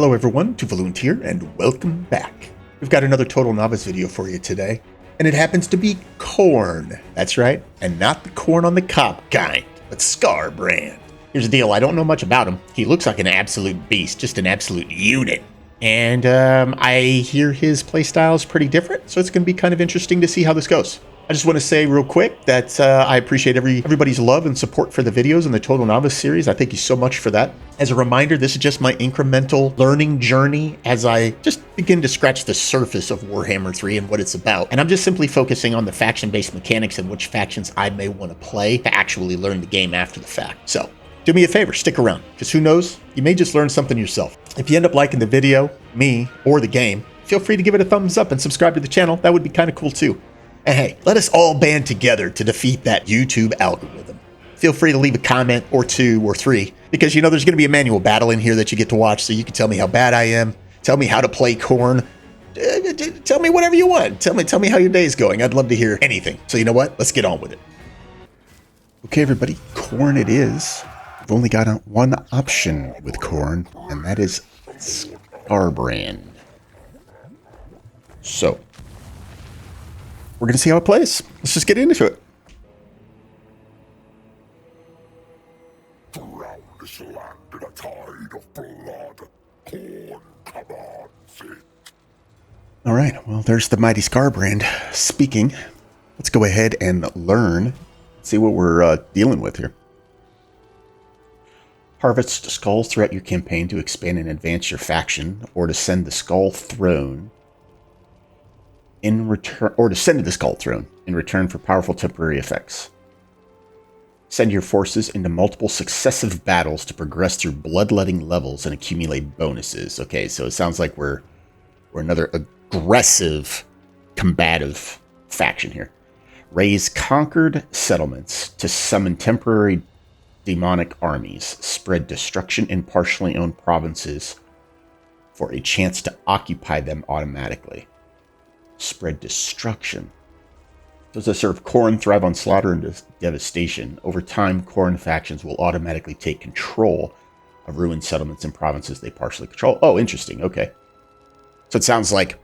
Hello everyone, Toofelhoont here, and welcome back. We've got another Total Novice video for you today, and it happens to be Khorne. That's right, and not the corn on the cob kind, but Scar brand. Here's the deal, I don't know much about him. He looks like an absolute beast, just an absolute unit. And I hear his playstyle is pretty different, so it's going to be kind of interesting to see how this goes. I just want to say real quick that I appreciate everybody's love and support for the videos in the Total Novice series. I thank you so much for that. As a reminder, this is just my incremental learning journey as I just begin to scratch the surface of Warhammer 3 and what it's about. And I'm just simply focusing on the faction-based mechanics and which factions I may want to play to actually learn the game after the fact. So, do me a favor, stick around, because who knows, you may just learn something yourself. If you end up liking the video, me, or the game, feel free to give it a thumbs up and subscribe to the channel. That would be kind of cool too. And hey, let us all band together to defeat that YouTube algorithm. Feel free to leave a comment or two or three, because you know there's going to be a manual battle in here that you get to watch, so you can tell me how bad I am, tell me how to play Khorne, tell me whatever you want. Tell me how your day's going. I'd love to hear anything. So you know what? Let's get on with it. Okay, everybody, Khorne it is. We've only got one option with Khorne, and that is Scarbrand. So, we're going to see how it plays. Let's just get into it. Throughout this land in a tide of blood, Khorne commands it. All right, well, there's the mighty Scarbrand speaking. Let's go ahead and learn, see what we're dealing with here. Harvest skulls throughout your campaign to expand and advance your faction, or to send the Skull Throne in return, or to send to the Skull Throne in return for powerful temporary effects. Send your forces into multiple successive battles to progress through bloodletting levels and accumulate bonuses. Okay, so it sounds like we're another aggressive, combative faction here. Raise conquered settlements to summon temporary demonic armies. Spread destruction in partially owned provinces for a chance to occupy them automatically. Spread destruction. Those that serve Khorne thrive on slaughter and devastation. Over time, Khorne factions will automatically take control of ruined settlements and provinces they partially control. Oh, interesting. Okay. So it sounds like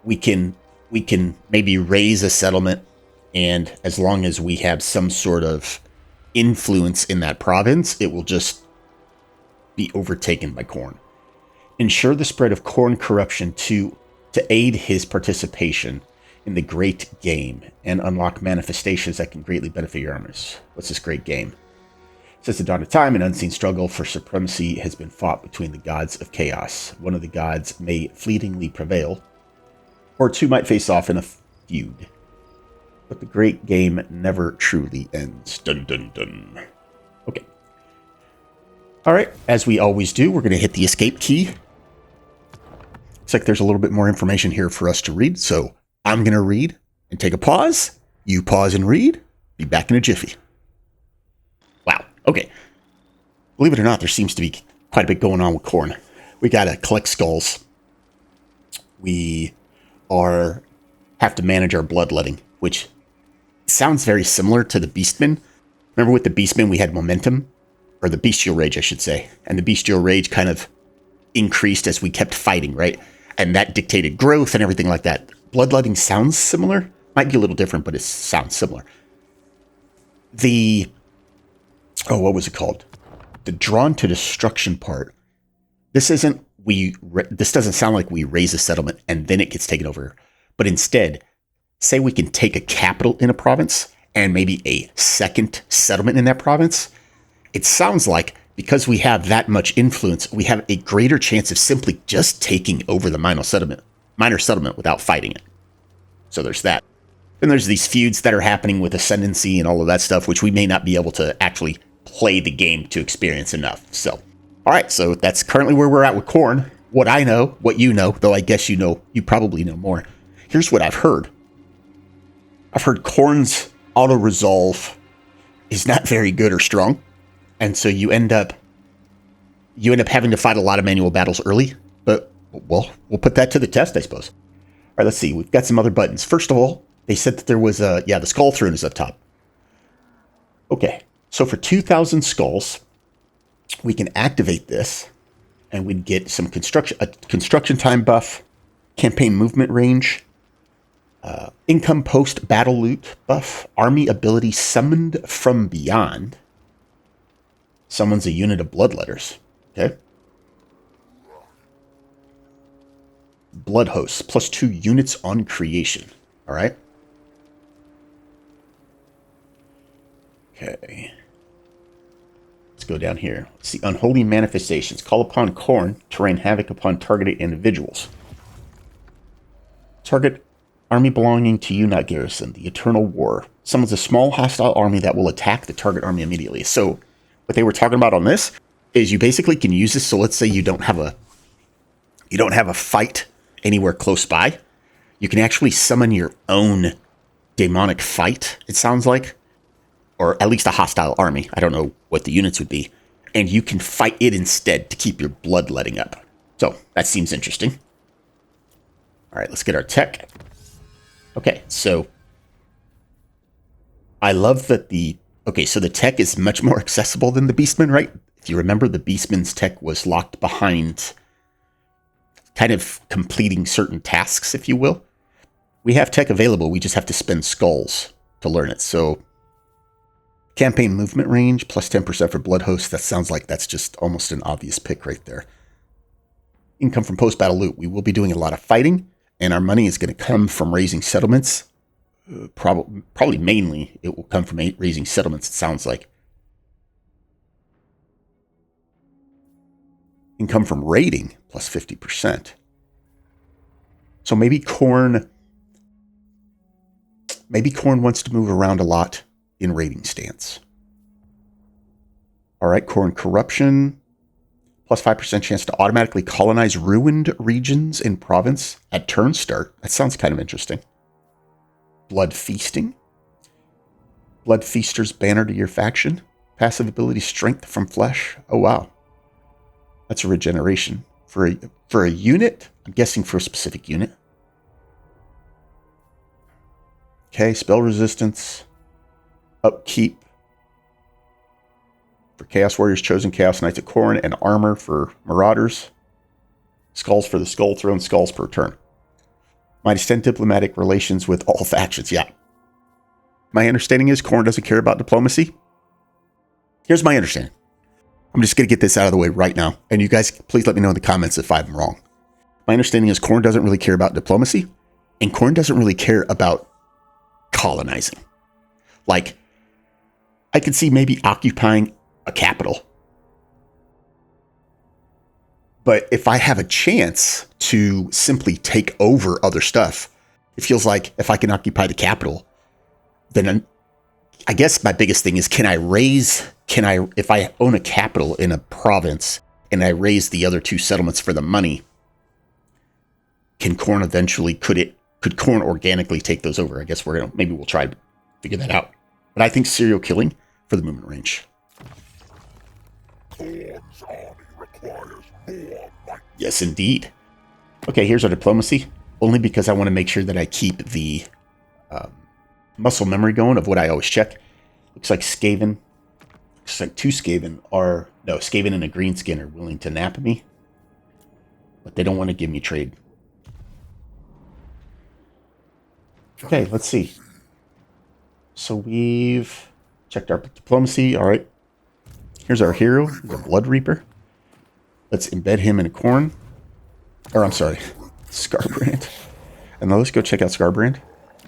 we can maybe raise a settlement, and as long as we have some sort of influence in that province, it will just be overtaken by Khorne. Ensure the spread of Khorne corruption to aid his participation in the great game and unlock manifestations that can greatly benefit your armies. What's this great game? Since the dawn of time, an unseen struggle for supremacy has been fought between the gods of chaos. One of the gods may fleetingly prevail, or two might face off in a feud. But the great game never truly ends. Dun dun dun. Okay. All right, as we always do, we're going to hit the escape key. Looks like there's a little bit more information here for us to read, so I'm going to read and take a pause. You pause and read. Be back in a jiffy. Wow. Okay. Believe it or not, there seems to be quite a bit going on with Khorne. We got to collect skulls. We have to manage our bloodletting, which sounds very similar to the Beastmen. Remember with the Beastmen, we had momentum, or the Bestial Rage, I should say. And the Bestial Rage kind of increased as we kept fighting, right? And that dictated growth and everything like that. Bloodletting sounds similar. Might be a little different, but it sounds similar. What was it called? The drawn to destruction part. This doesn't sound like we raise a settlement and then it gets taken over. But instead, say we can take a capital in a province and maybe a second settlement in that province. It sounds like because we have that much influence, we have a greater chance of simply just taking over the minor settlement without fighting it. So there's that. Then there's these feuds that are happening with ascendancy and all of that stuff, which we may not be able to actually play the game to experience enough. So, all right, so that's currently where we're at with Khorne. What I know, what you know, though I guess you probably know more. Here's what I've heard. I've heard Khorne's auto-resolve is not very good or strong. And so you end up having to fight a lot of manual battles early. But, well, we'll put that to the test, I suppose. All right, let's see. We've got some other buttons. First of all, they said that there was the Skull Throne is up top. Okay, so for 2,000 skulls, we can activate this And we'd get some construction time buff, campaign movement range, income post battle loot buff, army ability summoned from beyond. Summons a unit of bloodletters. Okay. Blood hosts, +2 units on creation. All right. Okay. Let's go down here. Let's see. Unholy manifestations. Call upon Khorne to rain havoc upon targeted individuals. Target army belonging to you, not garrison. The Eternal War. Summons a small hostile army that will attack the target army immediately. So what they were talking about on this is you basically can use this. So let's say you don't have a fight anywhere close by. You can actually summon your own demonic fight, it sounds like. Or at least a hostile army. I don't know what the units would be. And you can fight it instead to keep your bloodletting up. So that seems interesting. All right, let's get our tech. Okay, so I love that so the tech is much more accessible than the Beastman, right? If you remember, the Beastman's tech was locked behind kind of completing certain tasks, if you will. We have tech available. We just have to spend skulls to learn it. So campaign movement range, +10% for Blood Host. That sounds like that's just almost an obvious pick right there. Income from post-battle loot. We will be doing a lot of fighting, and our money is going to come from raising settlements. Probably mainly it will come from raising settlements, it sounds like. Income from raiding, +50%. So maybe Khorne wants to move around a lot in raiding stance. All right, Khorne corruption, +5% chance to automatically colonize ruined regions in province at turn start. That sounds kind of interesting. Blood feasting. Blood feaster's banner to your faction. Passive ability strength from flesh. Oh wow, that's a regeneration for a unit. I'm guessing for a specific unit. Okay, spell resistance. Upkeep for Chaos Warriors, Chosen Chaos Knights of Khorne, and armor for Marauders. Skulls for the Skull Throne, skulls per turn. Might extend diplomatic relations with all factions. Yeah. My understanding is Khorne doesn't care about diplomacy. Here's my understanding. I'm just going to get this out of the way right now. And you guys, please let me know in the comments if I'm wrong. My understanding is Khorne doesn't really care about diplomacy. And Khorne doesn't really care about colonizing. Like, I could see maybe occupying a capital. But if I have a chance to simply take over other stuff, it feels like if I can occupy the capital, then I guess my biggest thing is if I own a capital in a province and I raise the other two settlements for the money, can Khorne eventually, could Khorne organically take those over? I guess maybe we'll try to figure that out. But I think serial killing for the movement range. Khorne's army requires more might. Yes, indeed. Okay, here's our diplomacy. Only because I want to make sure that I keep the muscle memory going of what I always check. Looks like Skaven. Looks like two Skaven Skaven and a Greenskin are willing to nap me. But they don't want to give me trade. Okay, let's see. So we've checked our diplomacy. All right. Here's our hero, the Blood Reaper. Let's embed him in a Khorne. Or, I'm sorry, Scarbrand. And now let's go check out Scarbrand.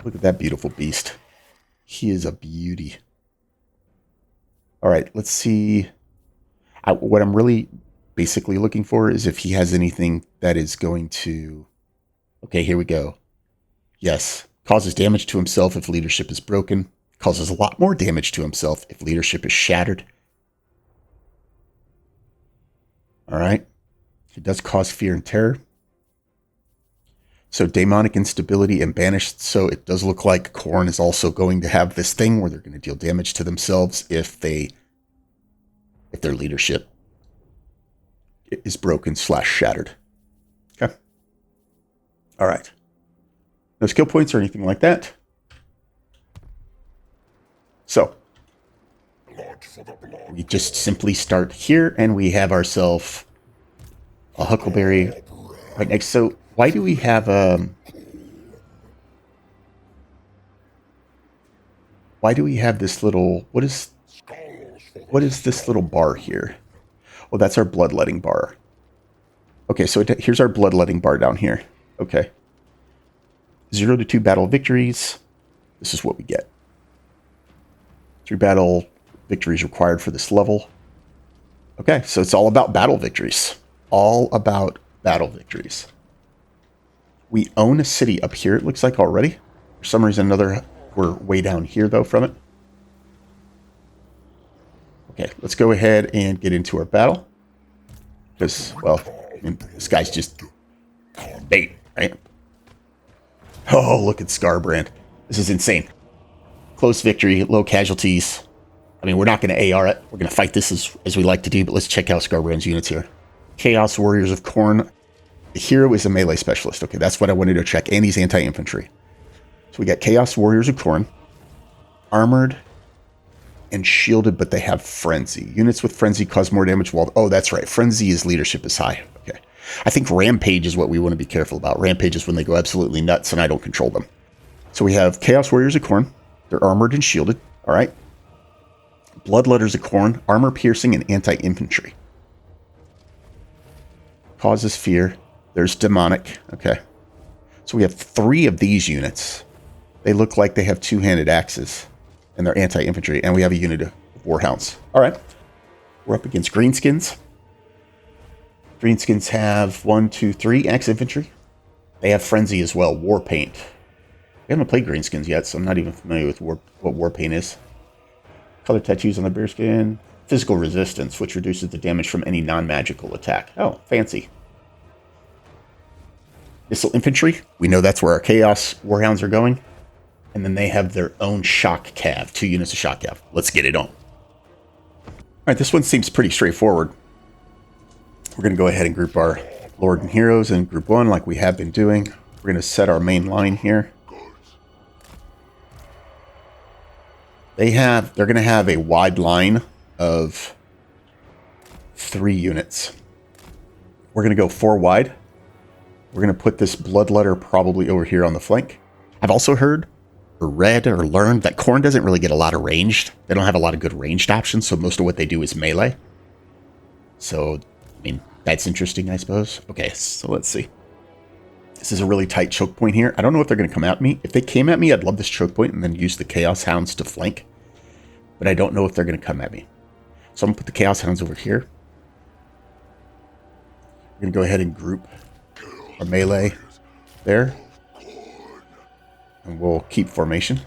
Look at that beautiful beast. He is a beauty. All right, let's see. What I'm really basically looking for is if he has anything that is going to... Okay, here we go. Yes. Causes damage to himself if leadership is broken. Causes a lot more damage to himself if leadership is shattered. All right. It does cause fear and terror. So demonic instability and banished. So it does look like Khorne is also going to have this thing where they're going to deal damage to themselves if their leadership is broken / shattered. Okay. All right. No skill points or anything like that. So we just simply start here and we have ourselves A huckleberry right next. So why do we have why do we have this little what is this little bar here? Oh, that's our bloodletting bar. Okay, so here's our bloodletting bar down here. Okay. 0 to 2 battle victories. This is what we get. 3 battle victories required for this level. Okay, so it's all about battle victories. All about battle victories. We own a city up here, it looks like already. For some reason, we're way down here, though, from it. Okay, let's go ahead and get into our battle. Because, well, I mean, this guy's just bait, right? Oh, look at Scarbrand. This is insane. Close victory, low casualties. I mean, we're not going to AR it. We're going to fight this as we like to do, but let's check out Scarbrand's units here. Chaos Warriors of Khorne. The hero is a melee specialist. Okay, that's what I wanted to check. And he's anti-infantry. So we got Chaos Warriors of Khorne. Armored and shielded, but they have Frenzy. Units with Frenzy cause more damage while... Oh, that's right. Frenzy is leadership is high. Okay. I think Rampage is what we want to be careful about. Rampage is when they go absolutely nuts and I don't control them. So we have Chaos Warriors of Khorne. They're armored and shielded. All right. Bloodletters of Khorne. Armor piercing and anti-infantry. Causes fear. There's demonic. Okay. So we have 3 of these units. They look like they have 2-handed axes. And they're anti-infantry. And we have a unit of warhounds. All right. We're up against greenskins. Greenskins have 1, 2, 3 ex-infantry. They have frenzy as well. War paint. We haven't played greenskins yet, so I'm not even familiar with what war paint is. Color tattoos on the bear skin. Physical resistance, which reduces the damage from any non-magical attack. Oh, fancy. Missile infantry. We know that's where our chaos warhounds are going. And then they have their own shock cav. 2 units of shock cav. Let's get it on. All right, this one seems pretty straightforward. We're going to go ahead and group our Lord and Heroes in Group 1 like we have been doing. We're going to set our main line here. They're going to have a wide line of 3 units. We're going to go 4 wide. We're going to put this bloodletter probably over here on the flank. I've also heard or read or learned that Khorne doesn't really get a lot of ranged. They don't have a lot of good ranged options, so most of what they do is melee. So, I mean, that's interesting, I suppose. Okay, so let's see. This is a really tight choke point here. I don't know if they're going to come at me. If they came at me, I'd love this choke point and then use the Chaos Hounds to flank. But I don't know if they're going to come at me. So I'm going to put the Chaos Hounds over here. We're going to go ahead and group our melee there. And we'll keep formation.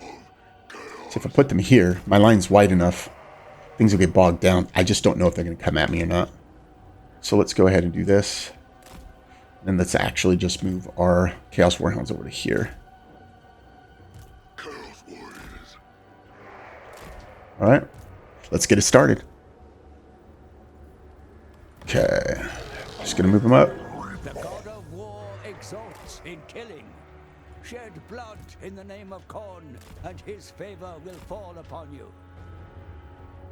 So if I put them here, my line's wide enough. Things will get bogged down. I just don't know if they're going to come at me or not. So let's go ahead and do this. And let's actually just move our Chaos Warhounds over to here. Alright. Let's get it started. Okay. Just going to move them up. The god of war exalts in killing. Shed blood in the name of Khorne, and his favor will fall upon you.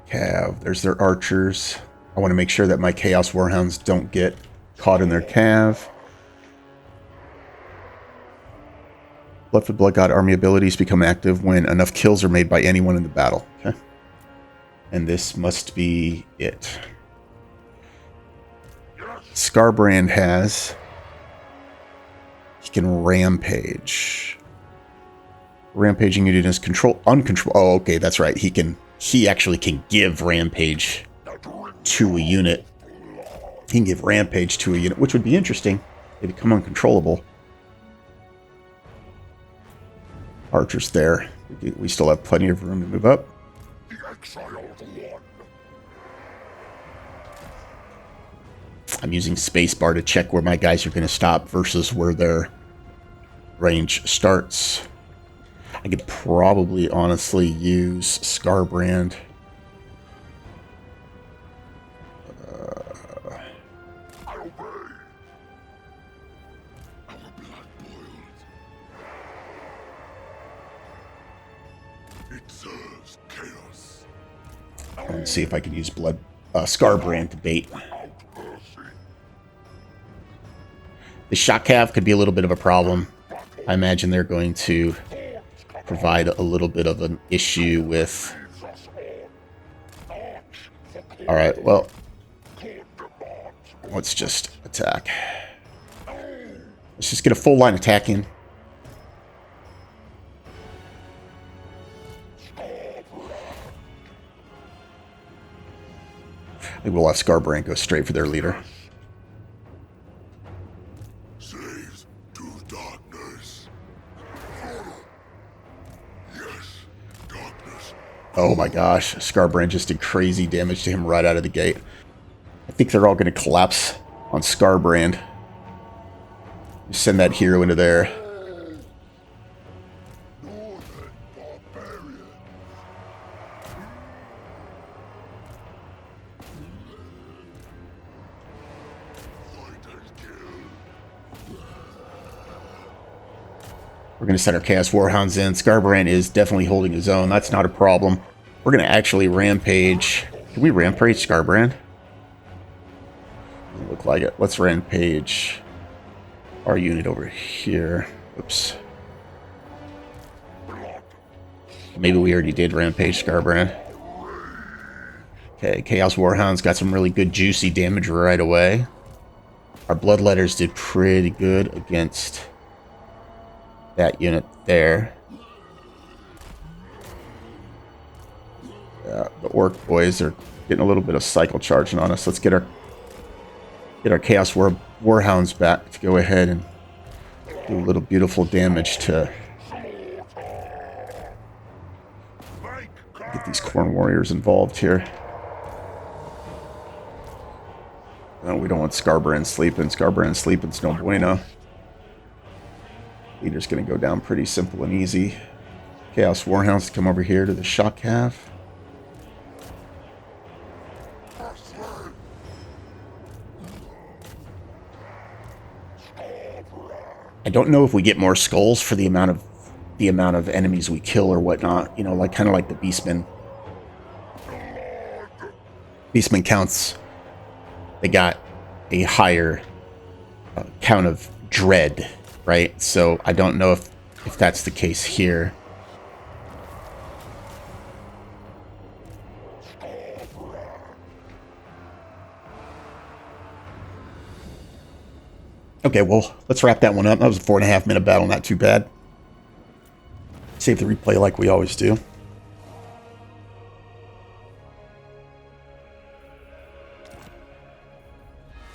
Cav. There's their archers. I want to make sure that my Chaos Warhounds don't get caught in their cav. Blood for Blood God army abilities become active when enough kills are made by anyone in the battle. Okay. And this must be it. Scarbrand has... He can rampage. Rampaging unit is uncontrolled. Oh, okay, that's right. He actually can give rampage to a unit. He can give rampage to a unit, which would be interesting. They become uncontrollable. Archers there. We still have plenty of room to move up. I'm using spacebar to check where my guys are going to stop versus where their range starts. I could probably honestly use Scarbrand. Let's see if I can use Scarbrand to bait. The shock cav could be a little bit of a problem. I imagine they're going to provide a little bit of an issue with... Alright, well, let's just attack. Let's just get a full line attack in. I think we'll have Scarbrand go straight for their leader. Slaves to darkness. Yes, darkness. Oh my gosh, Scarbrand just did crazy damage to him right out of the gate. I think they're all going to collapse on Scarbrand. Send that hero into there. We're going to send our Chaos Warhounds in. Scarbrand is definitely holding his own. That's not a problem. We're going to actually rampage. Can we rampage Scarbrand? Doesn't look like it. Let's rampage our unit over here. Oops. Maybe we already did rampage Scarbrand. Okay, Chaos Warhounds got some really good juicy damage right away. Our Bloodletters did pretty good against that unit there. Yeah, the Orc boys are getting a little bit of cycle charging on us. Let's get our Chaos Warhounds back to go ahead and do a little beautiful damage to get these Khorne warriors involved here. No, we don't want Scarbrand sleeping. Scarbrand sleeping's no bueno. Leader's going to go down pretty simple and easy. Chaos Warhounds to come over here to the shock cav. I don't know if we get more skulls for the amount of enemies we kill or whatnot. You know, like kind of like the Beastmen. Beastmen counts. They got a higher count of dread, right? So I don't know if that's the case here. Okay, well, let's wrap that one up. That was a 4.5 minute battle, not too bad. Save the replay like we always do.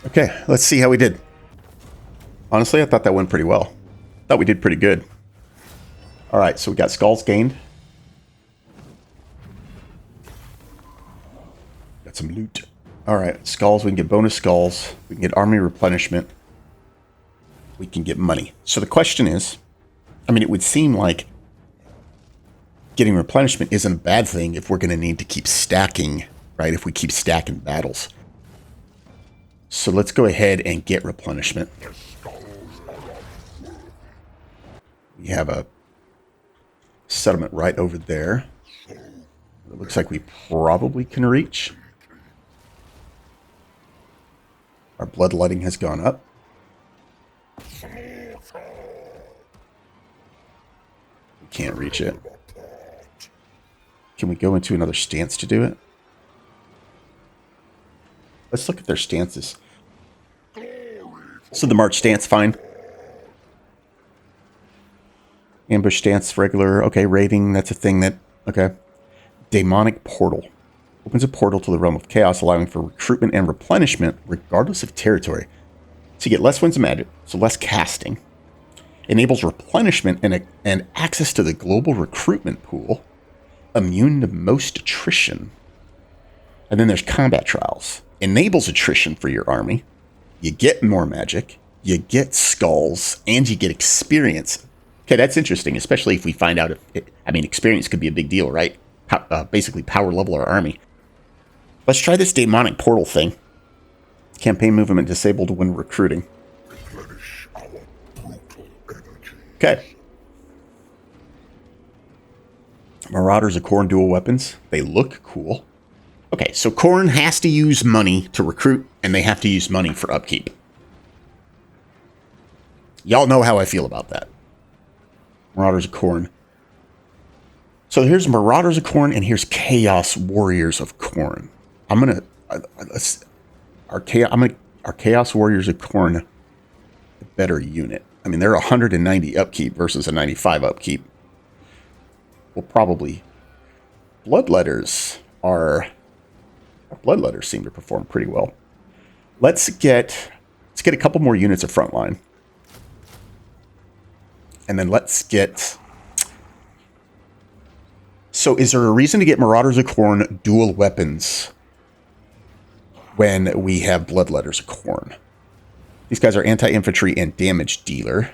Okay, let's see how we did. Honestly, I thought that went pretty well. Thought we did pretty good. Alright, so we got skulls gained. Got some loot. Alright, skulls, we can get bonus skulls. We can get army replenishment. We can get money. So the question is, I mean, it would seem like getting replenishment isn't a bad thing if we're going to need to keep stacking, right? If we keep stacking battles. So let's go ahead and get replenishment. We have a settlement right over there. It looks like we probably can reach. Our bloodletting has gone up. We can't reach it. Can we go into another stance to do it? Let's look at their stances. So the march stance, fine. Ambush stance, regular. Okay, raiding, that's a thing that... Okay. Demonic portal. Opens a portal to the realm of chaos, allowing for recruitment and replenishment, regardless of territory. So you get less winds of magic, so less casting. Enables replenishment and access to the global recruitment pool. Immune to most attrition. And then there's combat trials. Enables attrition for your army. You get more magic. You get skulls. And you get experience. Okay, that's interesting, especially if we find out I mean, experience could be a big deal, right? Basically power level our army. Let's try this demonic portal thing. Campaign movement disabled when recruiting. Okay. Marauders of Khorne dual weapons. They look cool. Okay, so Khorne has to use money to recruit, and they have to use money for upkeep. Y'all know how I feel about that. Marauders of Khorne. So here's Marauders of Khorne, and here's Chaos Warriors of Khorne. Our Chaos Warriors of Khorne, the better unit. I mean, they're 190 upkeep versus a 95 upkeep. Well, probably. Bloodletters seem to perform pretty well. Let's get a couple more units of frontline. And then let's get... So is there a reason to get Marauders of Khorne dual weapons when we have Bloodletters of Khorne? These guys are anti-infantry and damage dealer.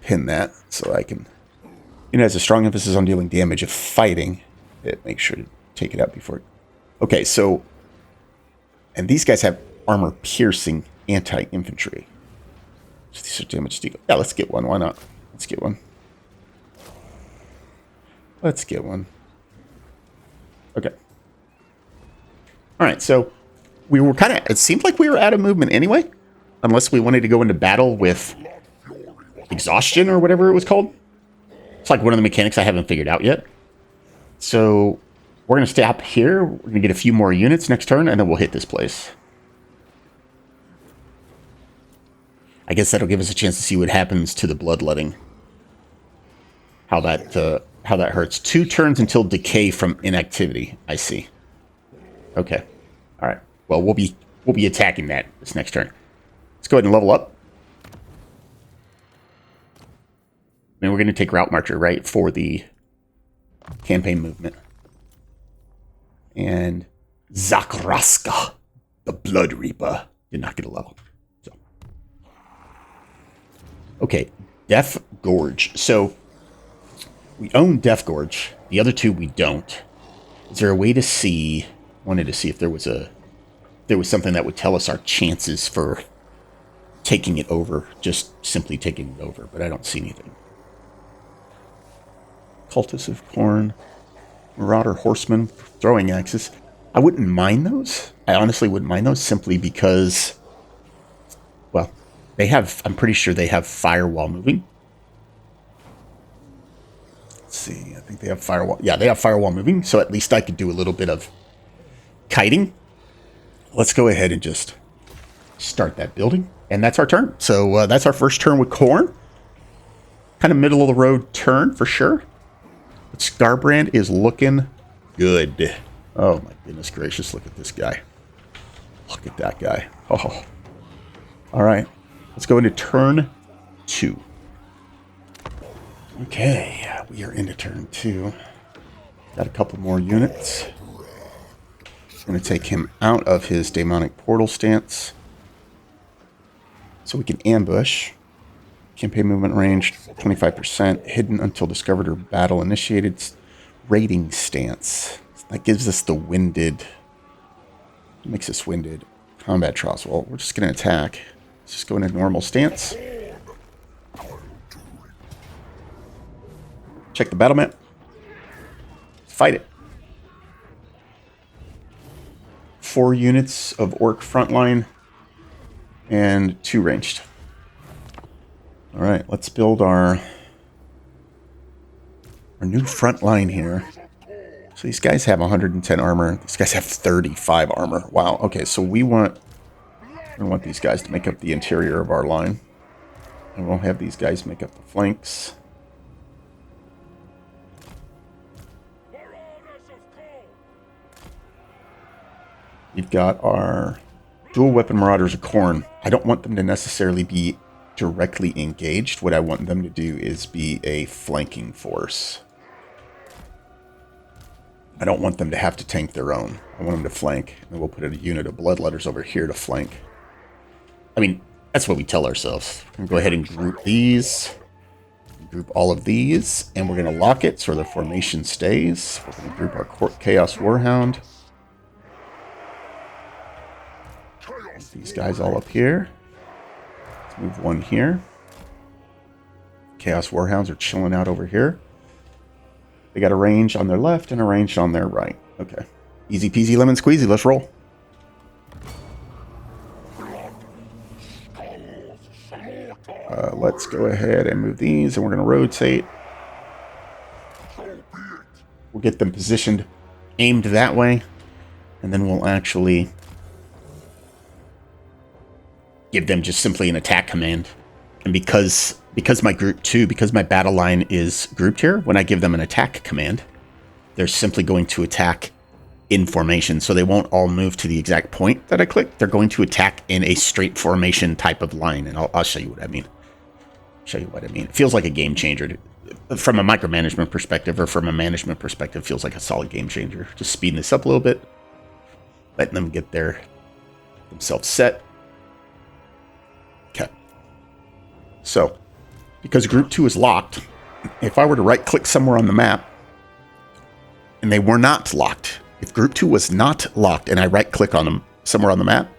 Pin that so I can... It has a strong emphasis on dealing damage if fighting. Make sure to take it out before... Okay, so... And these guys have armor-piercing anti-infantry. So these are damage dealer. Yeah, let's get one. Why not? Let's get one. Let's get one. Okay. Alright, so... We were kind of... It seemed like we were out of movement anyway. Unless we wanted to go into battle with... Exhaustion or whatever it was called. It's like one of the mechanics I haven't figured out yet. So we're going to stop here. We're going to get a few more units next turn, and then we'll hit this place. I guess that'll give us a chance to see what happens to the bloodletting. How that hurts. 2 turns until decay from inactivity. I see. Okay. All right. Well, we'll be attacking that this next turn. Let's go ahead and level up. And we're going to take Route Marcher, right, for the campaign movement. And Zakraska, the Blood Reaper, did not get a level. So. Okay, Death Gorge. So, we own Death Gorge. The other 2 we don't. Is there a way to see... Wanted to see if there was something that would tell us our chances for taking it over. Just simply taking it over, but I don't see anything. Cultists of Khorne, Marauder Horsemen, Throwing Axes. I wouldn't mind those. I honestly wouldn't mind those simply because, well, I'm pretty sure they have Firewall moving. Let's see, I think they have Firewall. Yeah, they have Firewall moving, so at least I could do a little bit of kiting. Let's go ahead and just start that building. And that's our turn. So that's our first turn with Khorne. Kind of middle of the road turn for sure. But Scarbrand is looking good. Oh my goodness gracious, look at this guy. Look at that guy. Oh. All right, let's go into turn 2. Okay, we are into turn 2. Got a couple more units. Going to take him out of his Daemonic Portal stance. So we can ambush. Campaign movement range, 25%. Hidden until discovered or battle initiated. Raiding stance. That gives us the winded. Makes us winded. Combat trials. Well, we're just going to attack. Let's just go into normal stance. Check the battle map. Fight it. 4 units of Orc frontline. And 2 ranged. All right, let's build our new front line here. So these guys have 110 armor. These guys have 35 armor. Wow. Okay, so we want these guys to make up the interior of our line, and we'll have these guys make up the flanks. We've got our dual weapon Marauders of Khorne. I don't want them to necessarily be directly engaged. What I want them to do is be a flanking force. I don't want them to have to tank their own. I want them to flank, and we'll put a unit of Bloodletters over here to flank. I mean, that's what we tell ourselves. We're going to go ahead and group these. Group all of these, and we're going to lock it so the formation stays. We're going to group our Chaos Warhound. These guys all up here. Let's move one here. Chaos Warhounds are chilling out over here. They got a range on their left and a range on their right. Okay. Easy peasy lemon squeezy. Let's roll. Let's go ahead and move these, and we're going to rotate. We'll get them positioned, aimed that way, and then we'll actually give them just simply an attack command. And because my group 2, because my battle line is grouped here, when I give them an attack command, they're simply going to attack in formation. So they won't all move to the exact point that I clicked. They're going to attack in a straight formation type of line, and I'll show you what I mean. It feels like a game changer. From a micromanagement perspective, or from a management perspective, feels like a solid game changer. Just speeding this up a little bit, letting them get themselves set. Okay. So, because group 2 is locked, if I were to right-click somewhere on the map, and they were not locked, if group 2 was not locked, and I right-click on them somewhere on the map,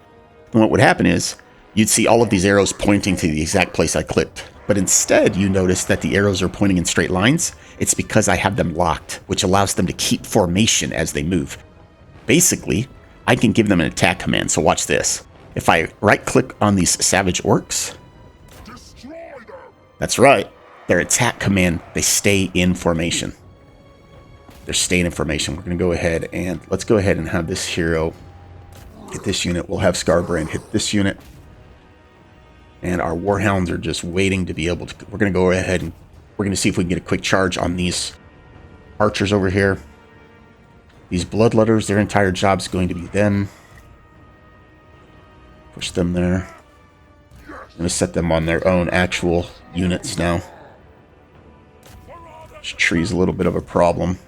then what would happen is, you'd see all of these arrows pointing to the exact place I clicked. But instead, you notice that the arrows are pointing in straight lines. It's because I have them locked, which allows them to keep formation as they move. Basically, I can give them an attack command. So watch this. If I right-click on these savage orcs, that's right, their attack command, they stay in formation. They're staying in formation. We're going to go ahead and let's go ahead and have this hero hit this unit. We'll have Scarbrand hit this unit. And our Warhounds are just waiting to be able to... We're going to go ahead and we're going to see if we can get a quick charge on these archers over here. These bloodletters, their entire job is going to be them. Push them there. I'm going to set them on their own actual units now. This tree's a little bit of a problem.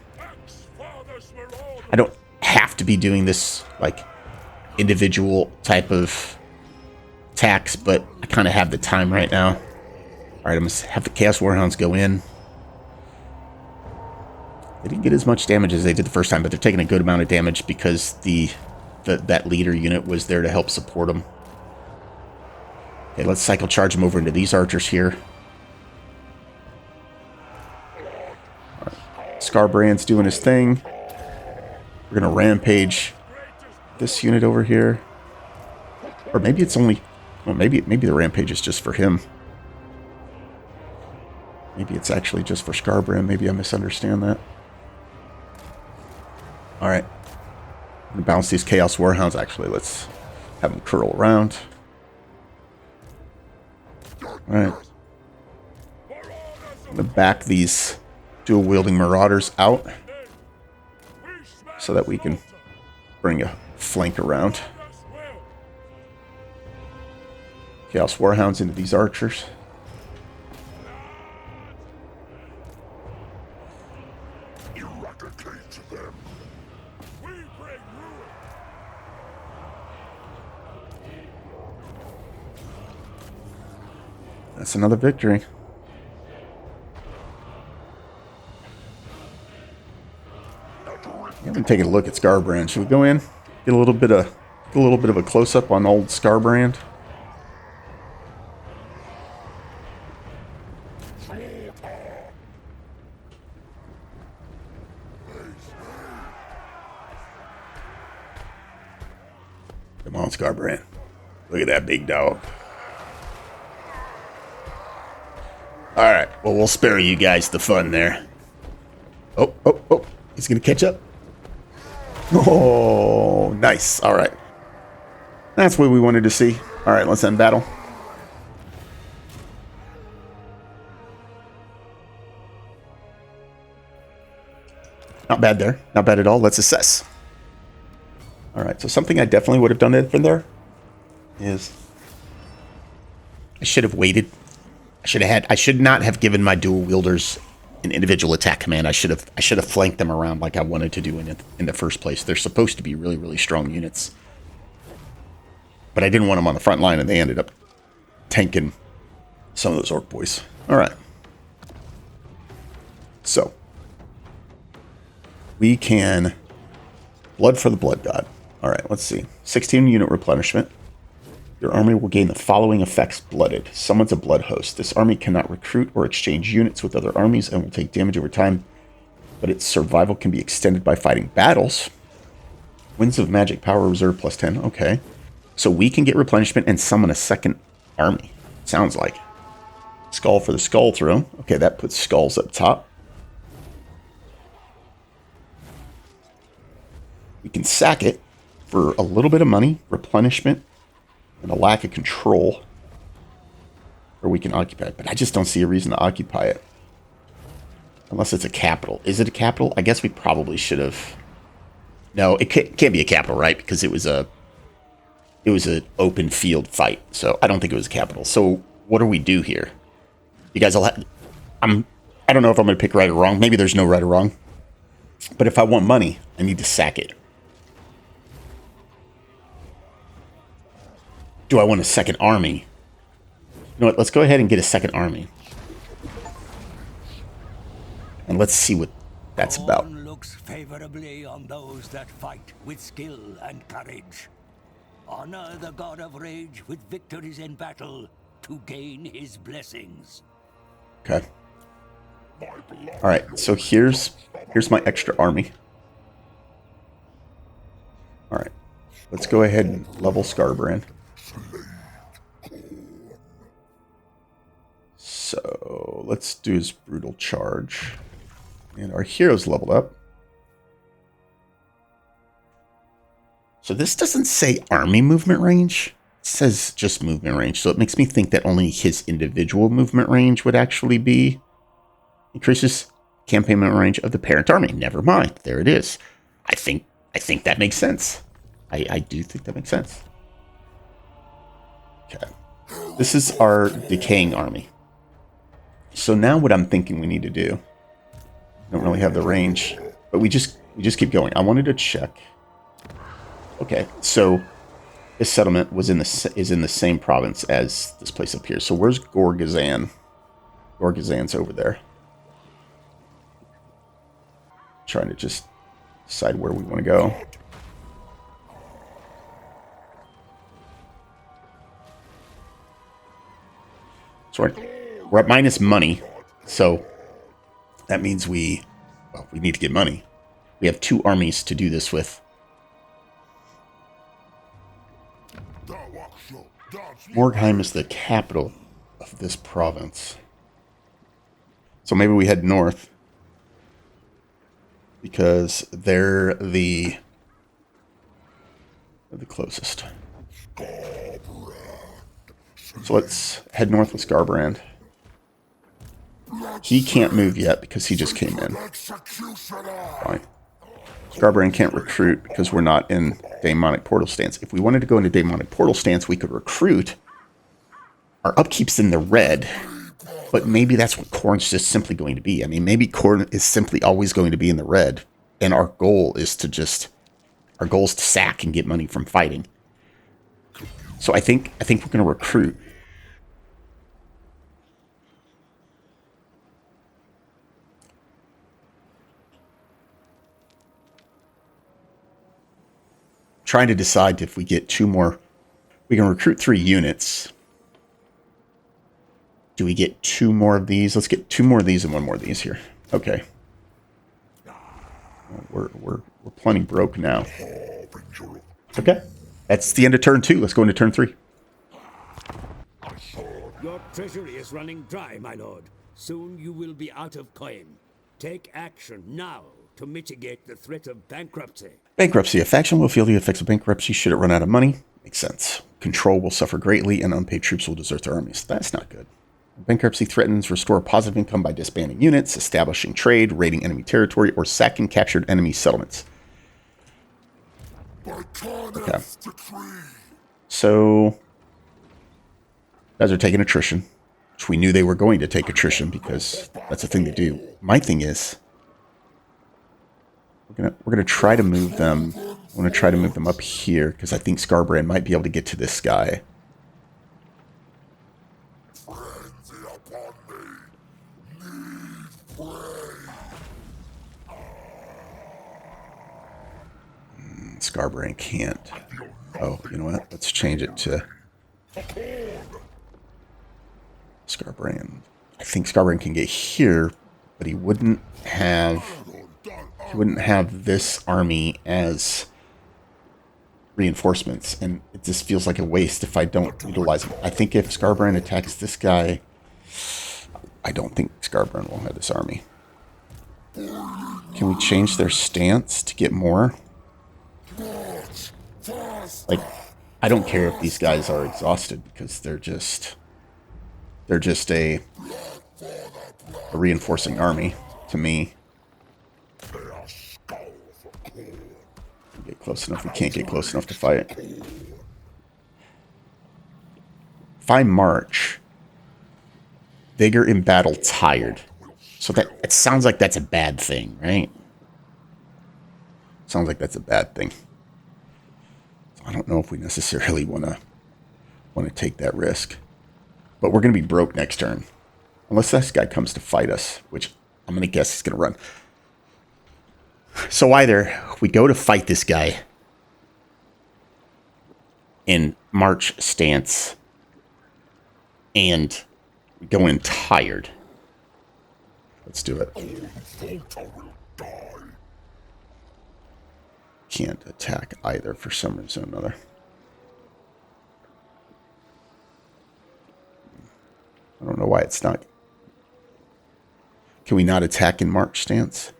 I don't have to be doing this, like, individual type of attacks, but I kind of have the time right now. Alright, I'm going to have the Chaos Warhounds go in. They didn't get as much damage as they did the first time, but they're taking a good amount of damage because that leader unit was there to help support them. Okay, let's cycle charge them over into these archers here. Right. Scarbrand's doing his thing. We're going to rampage this unit over here. Or maybe it's only... Well, maybe the rampage is just for him. Maybe it's actually just for Scarbrand. Maybe I misunderstand that. Alright. I'm going to bounce these Chaos Warhounds. Actually, let's have them curl around. Alright. I'm going to back these dual-wielding Marauders out so that we can bring a flank around. Chaos Warhounds into these archers. Eradicate them. We bring ruin. That's another victory. I'm taking a look at Scarbrand. Should we go in? Get a little bit of a close up on old Scarbrand. Come on, Scarbrand. Look at that big dog. Alright, well, we'll spare you guys the fun there. Oh. He's going to catch up. Oh, nice. Alright. That's what we wanted to see. Alright, let's end battle. Not bad there. Not bad at all. Let's assess. Alright, so something I definitely would have done in there is I should have waited. I should not have given my dual wielders an individual attack command. I should have flanked them around like I wanted to do in the first place. They're supposed to be really, really strong units. But I didn't want them on the front line, and they ended up tanking some of those orc boys. Alright. So we can blood for the blood god. Alright, let's see. 16 unit replenishment. Your army will gain the following effects blooded. Summons a blood host. This army cannot recruit or exchange units with other armies and will take damage over time, but its survival can be extended by fighting battles. Winds of Magic Power Reserve plus 10. Okay. So we can get replenishment and summon a second army. Sounds like. Skull for the Skull Throne. Okay, that puts skulls up top. We can sack it for a little bit of money, replenishment, and a lack of control. Or we can occupy it. But I just don't see a reason to occupy it. Unless it's a capital. Is it a capital? I guess we probably should have... No, it can't be a capital, right? Because it was an open field fight. So I don't think it was a capital. So what do we do here? You guys will have... I don't know if I'm going to pick right or wrong. Maybe there's no right or wrong. But if I want money, I need to sack it. Do I want a second army? You know what? Let's go ahead and get a second army. And let's see what that's about. Khorne looks favorably on those that fight with skill and courage. Honor the god of rage with victories in battle to gain his blessings. Okay. All right. So here's my extra army. All right. Let's go ahead and level Scarbrand. So let's do his brutal charge. And our hero's leveled up. So this doesn't say army movement range. It says just movement range. So it makes me think that only his individual movement range would actually be increases campaign movement range of the parent army. Never mind. There it is. I think that makes sense. I do think that makes sense. Okay. This is our decaying army. So now what I'm thinking we need to do, I don't really have the range, but we just keep going. I wanted to check. Okay, so this settlement is in the same province as this place up here. So where's Gorgazan? Gorgazan's over there. Trying to just decide where we want to go. So we're at minus money, so that means we need to get money. We have 2 armies to do this with. Morgheim is the capital of this province. So maybe we head north. Because they're the closest. So let's head north with Scarbrand. He can't move yet because he just came in. Fine. Scarbrand can't recruit because we're not in Daemonic Portal stance. If we wanted to go into Daemonic Portal stance, we could recruit. Our upkeep's in the red, but maybe that's what Khorne's just simply going to be. I mean, maybe Khorne is simply always going to be in the red, and our goal is to sack and get money from fighting. So I think we're going to recruit. Trying to decide if we get 2 more. We can recruit 3 units. Do we get 2 more of these? Let's get 2 more of these and 1 more of these here. Okay. We're plenty broke now. Okay. That's the end of turn 2. Let's go into turn 3. Your treasury is running dry, my lord. Soon you will be out of coin. Take action now to mitigate the threat of bankruptcy. Bankruptcy. A faction will feel the effects of bankruptcy should it run out of money. Makes sense. Control will suffer greatly and unpaid troops will desert their armies. That's not good. Bankruptcy threatens restore positive income by disbanding units, establishing trade, raiding enemy territory, or sacking captured enemy settlements. Okay. So, guys are taking attrition, which we knew they were going to take attrition because that's the thing to do. My thing is, we're gonna try to move them. I want to try to move them up here because I think Scarbrand might be able to get to this guy. Scarbrand can't. Oh, you know what? Let's change it to Scarbrand. I think Scarbrand can get here, but he wouldn't have this army as reinforcements, and it just feels like a waste if I don't utilize them. I think if Scarbrand attacks this guy, I don't think Scarbrand will have this army. Can we change their stance to get more? Like, I don't care if these guys are exhausted because they're just a reinforcing army to me. Get close enough. We can't get close enough to fight. If I march, vigor in battle tired. So that it sounds like that's a bad thing, right? Sounds like that's a bad thing. So I don't know if we necessarily want to take that risk. But we're going to be broke next turn. Unless this guy comes to fight us, which I'm going to guess he's going to run. So either we go to fight this guy in march stance and go in tired. Let's do it. Can't attack either for some reason or another. I don't know why it's not. Can we not attack in march stance?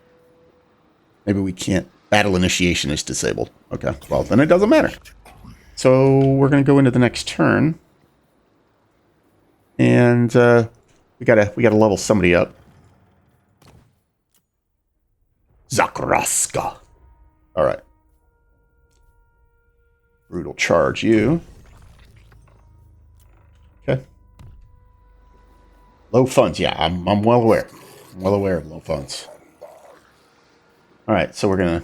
Maybe we can't. Battle initiation is disabled. Okay, well, then it doesn't matter. So we're going to go into the next turn. And we gotta level somebody up. Zakraska. All right. Brutal charge you. Okay. Low funds. Yeah, I'm well aware. I'm well aware of low funds. All right, so we're gonna.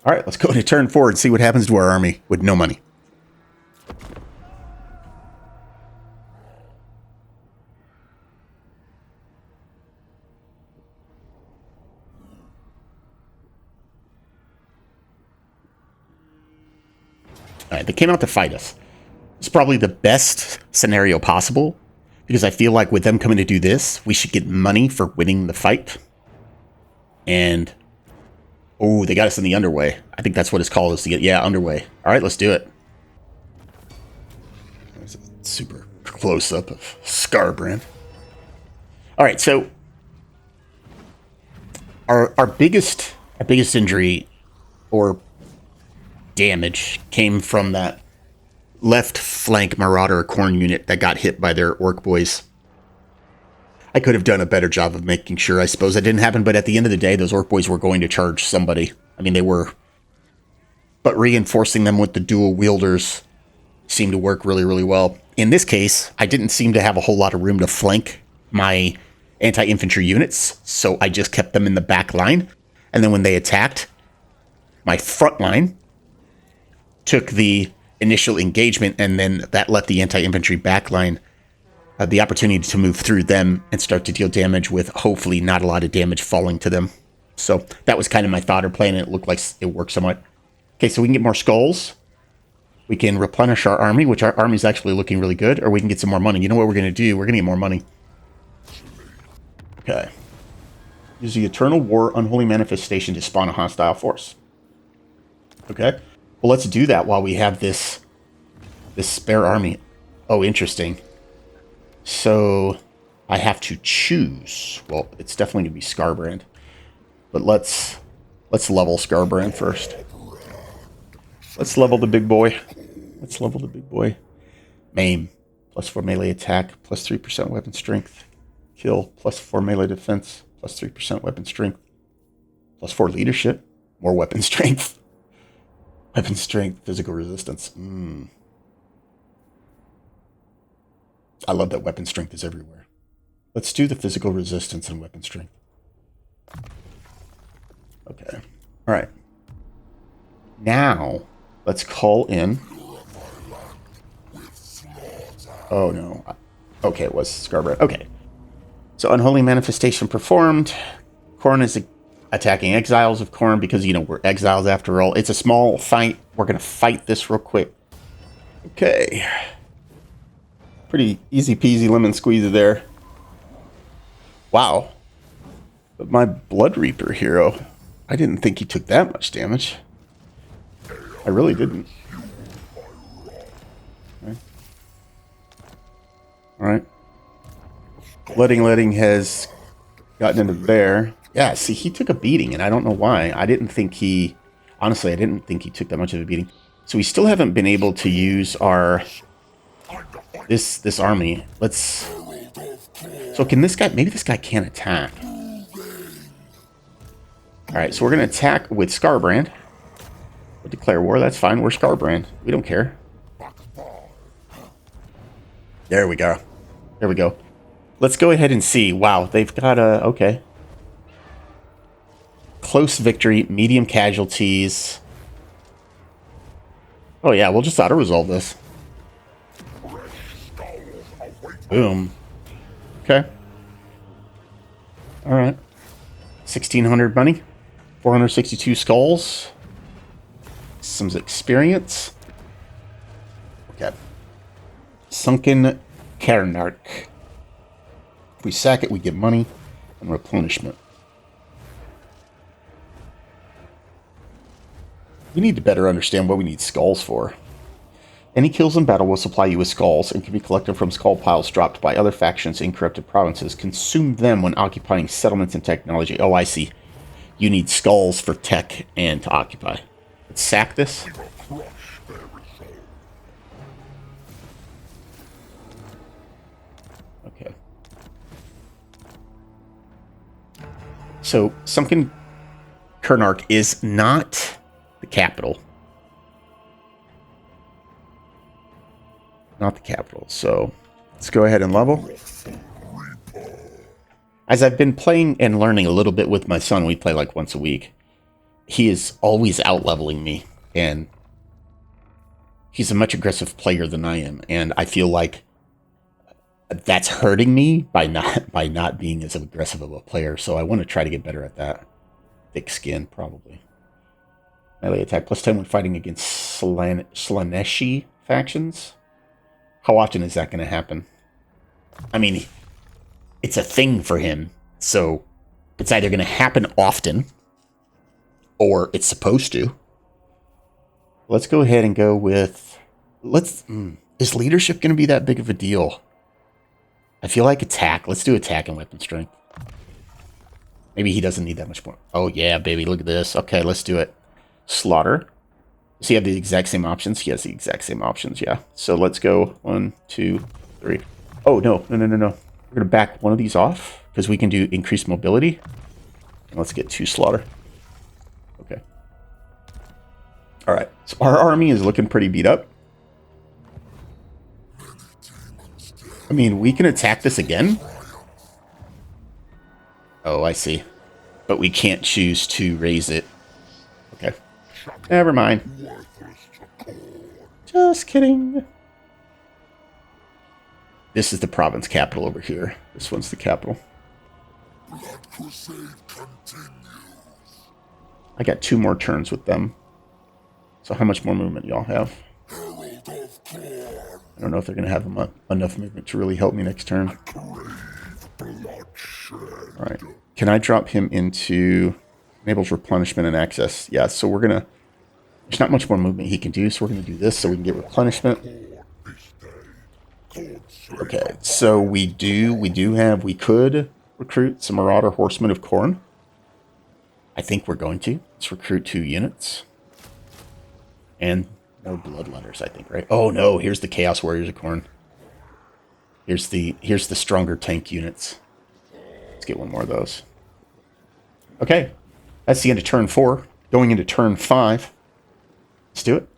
All right, let's go to turn 4 and see what happens to our army with no money. All right, they came out to fight us. It's probably the best scenario possible because I feel like with them coming to do this, we should get money for winning the fight. And oh, they got us in the underway. I think that's what it's called, is to get, yeah, underway. All right, let's do it. There's a super close-up of Scarbrand. All right, so our biggest injury or damage came from that left flank Marauder Khorne unit that got hit by their orc boys. I could have done a better job of making sure, I suppose, that didn't happen, but at the end of the day, those orc boys were going to charge somebody. I mean, they were. But reinforcing them with the dual wielders seemed to work really, really well. In this case, I didn't seem to have a whole lot of room to flank my anti-infantry units, so I just kept them in the back line. And then when they attacked, my front line took the initial engagement, and then that let the anti-infantry back line the opportunity to move through them and start to deal damage with hopefully not a lot of damage falling to them. So that was kind of my thought or plan, and it looked like it worked somewhat. Okay, so we can get more skulls. We can replenish our army, which our army is actually looking really good, or we can get some more money. You know what we're going to do? We're going to get more money. Okay. Use the Eternal War Unholy Manifestation to spawn a hostile force. Okay. Well, let's do that while we have this spare army. Oh, interesting. So I have to choose. Well, it's definitely going to be Scarbrand. But let's level Scarbrand first. Let's level the big boy. Let's level the big boy. Maim. +4 melee attack. +3% weapon strength. Kill. +4 melee defense. +3% weapon strength. +4 leadership. More weapon strength. Weapon strength. Physical resistance. I love that weapon strength is everywhere. Let's do the physical resistance and weapon strength. Okay. All right. Now, let's call in. Oh, no. Okay, it was Scarborough. Okay. So, Unholy Manifestation performed. Khorne is attacking exiles of Khorne because, you know, we're exiles after all. It's a small fight. We're going to fight this real quick. Okay. Pretty easy peasy lemon squeezy there. Wow. But my Blood Reaper hero, I didn't think he took that much damage. I really didn't. Alright. Letting has gotten into there. Yeah, see, he took a beating, and I don't know why. I didn't think he... Honestly, I didn't think he took that much of a beating. So we still haven't been able to use our... This army. Let's... So can this guy... Maybe this guy can't attack. Alright, so we're going to attack with Scarbrand. We'll declare war, that's fine. We're Scarbrand. We don't care. There we go. There we go. Let's go ahead and see. Wow, they've got a... Okay. Close victory, medium casualties. Oh yeah, we'll just auto-resolve this. Boom. Okay. Alright. 1,600 money. 462 skulls. Some experience. Okay. Sunken Khorne. If we sack it, we get money and replenishment. We need to better understand what we need skulls for. Any kills in battle will supply you with skulls and can be collected from skull piles dropped by other factions in corrupted provinces. Consume them when occupying settlements and technology. Oh, I see. You need skulls for tech and to occupy. Let's sack this. Okay. So, Sunken Khorne is not the capital. Not the capital. So, let's go ahead and level. As I've been playing and learning a little bit with my son, we play like once a week. He is always out-leveling me, and he's a much aggressive player than I am, and I feel like that's hurting me by not being as aggressive of a player, so I want to try to get better at that. Thick skin, probably. Melee attack plus 10 when fighting against Slaaneshi factions. How often is that going to happen? I mean, it's a thing for him, so it's either going to happen often, or it's supposed to. Let's go ahead and go with... Is leadership going to be that big of a deal? I feel like attack. Let's do attack and weapon strength. Maybe he doesn't need that much more. Oh, yeah, baby. Look at this. Okay, let's do it. Slaughter. Does he have the exact same options? He has the exact same options, yeah. So let's go 1, 2, 3. Oh, no. We're going to back one of these off because we can do increased mobility. And let's get 2 slaughter. Okay. All right. So our army is looking pretty beat up. I mean, we can attack this again. Oh, I see. But we can't choose to raise it. Okay. Never mind. Just kidding. This is the province capital over here. This one's the capital. I got 2 more turns with them. So how much more movement y'all have? I don't know if they're going to have enough movement to really help me next turn. Alright. Can I drop him into... Enables replenishment and access. Yeah, so we're going to... There's not much more movement he can do, so we're going to do this so we can get replenishment. Okay, so we could recruit some Marauder Horsemen of Khorne. I think we're going to. Let's recruit 2 units. And no Bloodletters, I think, right? Oh no, here's the Chaos Warriors of Khorne. Here's the stronger tank units. Let's get one more of those. Okay, that's the end of turn 4. Going into turn 5. Let's do it.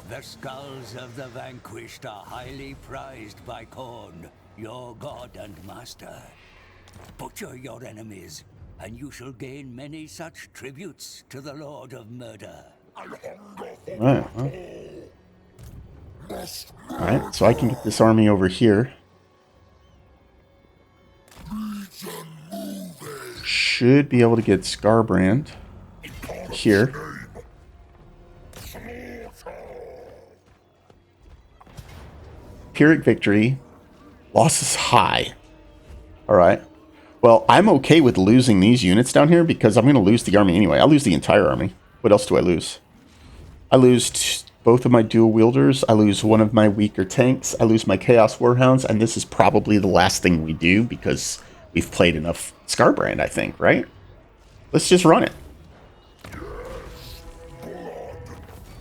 The skulls of the vanquished are highly prized by Khorne, your god and master. Butcher your enemies, and you shall gain many such tributes to the Lord of Murder. Alright, well. Alright, so I can get this army over here. Should be able to get Scarbrand here. Pyrrhic victory. Loss is high. Alright. Well, I'm okay with losing these units down here because I'm going to lose the army anyway. I'll lose the entire army. What else do I lose? I lose both of my dual wielders. I lose one of my weaker tanks. I lose my Chaos Warhounds, and this is probably the last thing we do because we've played enough Scarbrand, I think, right? Let's just run it.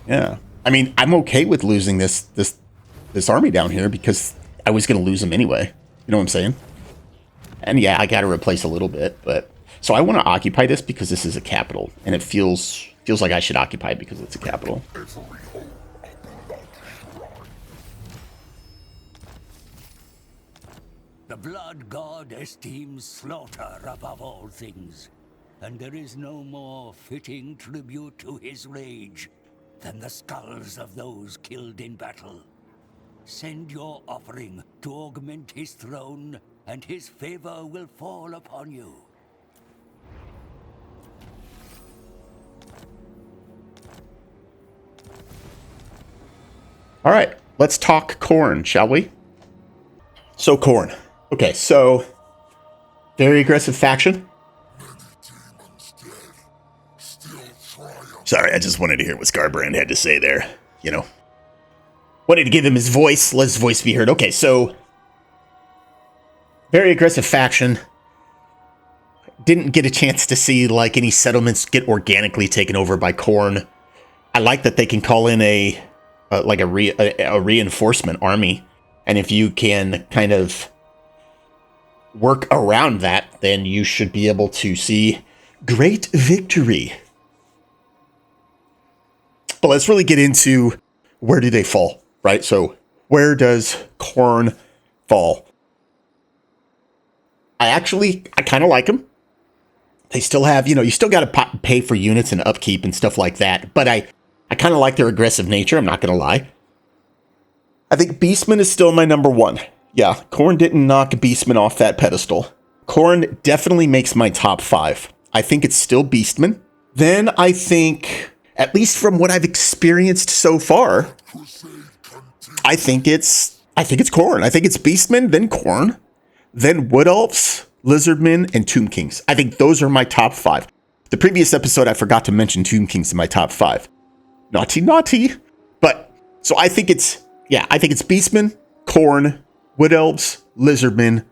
Yeah. I mean, I'm okay with losing this army down here because I was going to lose them anyway. You know what I'm saying? And yeah, I got to replace a little bit, but so I want to occupy this because this is a capital, and it feels like I should occupy it because it's a capital. The blood god esteems slaughter above all things, and there is no more fitting tribute to his rage than the skulls of those killed in battle. Send your offering to augment his throne, and his favor will fall upon you. All right, let's talk Khorne, shall we? So Khorne. Okay, so very aggressive faction. Sorry, I just wanted to hear what Scarbrand had to say there. You know, wanted to give him his voice. Let his voice be heard. Okay, so very aggressive faction. Didn't get a chance to see like any settlements get organically taken over by Khorne. I like that they can call in a reinforcement army, and if you can kind of work around that, then you should be able to see great victory. But let's really get into where do they fall, right? So where does Khorne fall? I kind of like them. They still have, you still got to pay for units and upkeep and stuff like that. But I kind of like their aggressive nature. I'm not going to lie. I think Beastman is still my number one. Yeah, Khorne didn't knock Beastman off that pedestal. Khorne definitely makes my top 5. I think it's still Beastman. Then I think, at least from what I've experienced so far, I think it's Khorne. I think it's Beastman, then Khorne, then Wood Elves, Lizardmen, and Tomb Kings. I think those are my top 5. The previous episode, I forgot to mention Tomb Kings in my top 5. Naughty. But, so I think it's Beastman, Khorne, Wood Elves, Lizardmen,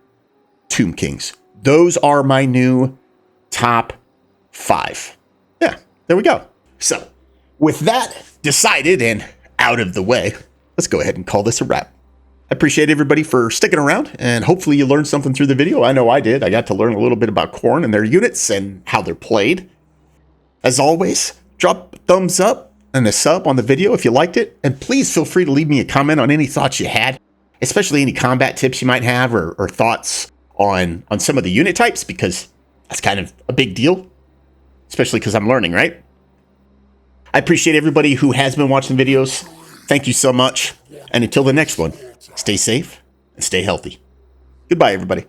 Tomb Kings. Those are my new top 5. Yeah, there we go. So, with that decided and out of the way, let's go ahead and call this a wrap. I appreciate everybody for sticking around, and hopefully you learned something through the video. I know I did. I got to learn a little bit about Khorne and their units and how they're played. As always, drop a thumbs up and a sub on the video if you liked it, and please feel free to leave me a comment on any thoughts you had, especially any combat tips you might have or thoughts on some of the unit types, because that's kind of a big deal, especially because I'm learning, right? I appreciate everybody who has been watching the videos. Thank you so much. And until the next one, stay safe and stay healthy. Goodbye, everybody.